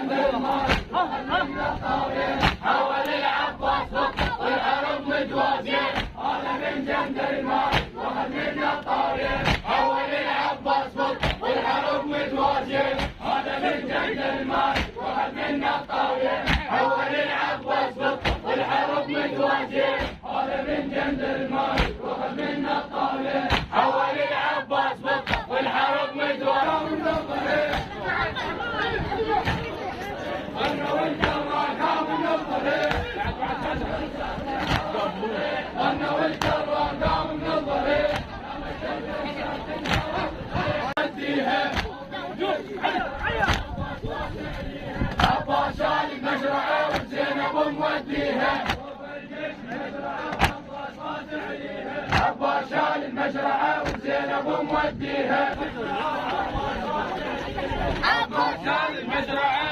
جند الماي حول العباس والحرب متوازين. هذا من جند الماي واحد منا الطاوية حول العباس والحرب متوازين. هذا من جند الماي واحد منا الطاوية حول العباس والحرب متوازين. هذا من جند الماي واحد منا الطاوية حول العباس والحرب متوازين. انا وانت ما قام من الظهير انا وانت ما قام من الظهير عباس المشرعة وزينب موديها عباس المشرعة وزينب موديها عباس المشرعة